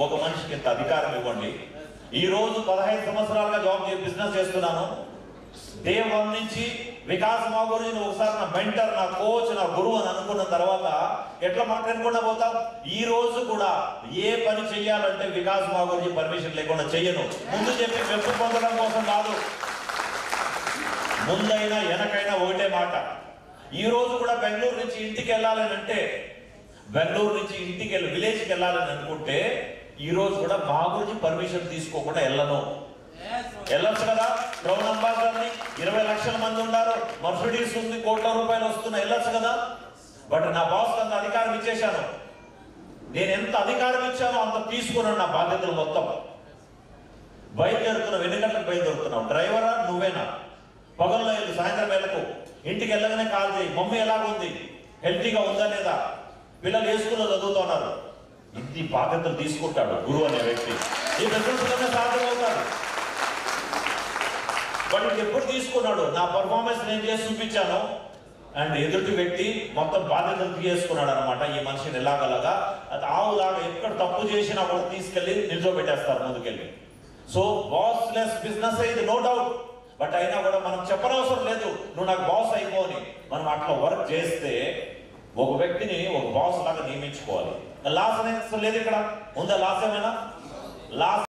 ఒక మనిషికి ఇంత అధికారం ఇవ్వండి. ఈ రోజు 15 సంవత్సరాలుగా బిజినెస్ చేస్తున్నాను. డే 1 నుంచి వికాస్ మాగురుజీని ఒకసారి నా మెంటర్, నా కోచ్, నా గురువు అని అనుకున్న తర్వాత ఎట్లా మాట్లాడకుండా పోతాం. ఈ రోజు కూడా ఏ పని చెయ్యాలంటే వికాస్ మాగురుజీ పర్మిషన్ లేకుండా చెయ్యను. ముందు చెప్పి మెప్పు పొందడం కోసం కాదు, ముందైనా వెనకైనా ఒకటే మాట. ఈ రోజు కూడా బెంగళూరు నుంచి ఇంటికి వెళ్ళాలని అంటే, బెంగళూరు నుంచి ఇంటికి వెళ్ళి విలేజ్కి వెళ్ళాలని అనుకుంటే ఈ రోజు కూడా మాగురుజీ పర్మిషన్ తీసుకోకుండా వెళ్ళొచ్చు కదా. క్రౌన్ అంబాసిడర్ని 20 లక్షల మంది ఉన్నారు, మర్సిడీస్ ఉంది, కోట్ల రూపాయలు వస్తున్నా, వెళ్ళొచ్చు కదా. బట్ నా బాస్ అంత అధికారం ఇచ్చేశాను. నేను ఎంత అధికారం ఇచ్చానో అంత తీసుకున్నాను నా బాధ్యతలు మొత్తం. బయలుదేరుతున్నావు, ఎన్ని గంటలకు బయలుదేరుతున్నావు? డ్రైవరా నువ్వేనా? పగల్లో వెళ్ళి సాయంత్రం వెళ్ళకు. ఇంటికి వెళ్ళగానే కాల్ చేయి, మమ్మీ ఎలాగుంది, హెల్తీగా ఉందా లేదా, పిల్లలు ఏ స్కూల్లో చదువుతున్నారు. ఇది బాధ్యతలు తీసుకుంటాడు గురువు అనే వ్యక్తి. ఈ బిజినెస్ సాధ్యమవుతాడు. బట్ ఇది ఎప్పుడు తీసుకున్నాడు? నా పర్ఫార్మెన్స్ నేను చేసి చూపించాను అండ్ ఎదుటి వ్యక్తి మొత్తం బాధ్యతలు తీసుకున్నాడు అనమాట. ఈ మనిషిని ఎలాగలాగా ఆవులాగా ఎక్కడ తప్పు చేసినా కూడా తీసుకెళ్లి నిల్చోబెట్టేస్తారు ముందుకెళ్ళి. సో బాస్లెస్ బిజినెస్ ఇది, నో డౌట్. బట్ అయినా కూడా మనం చెప్పనవసరం లేదు నువ్వు నాకు బాస్ అయిపోని. మనం అట్లా వర్క్ చేస్తే ఒక వ్యక్తిని ఒక బాస్ లాగా నియమించుకోవాలి. లాస్ అనేది లేదు ఇక్కడ ఉందా? లాస్ ఏమైనా లాస్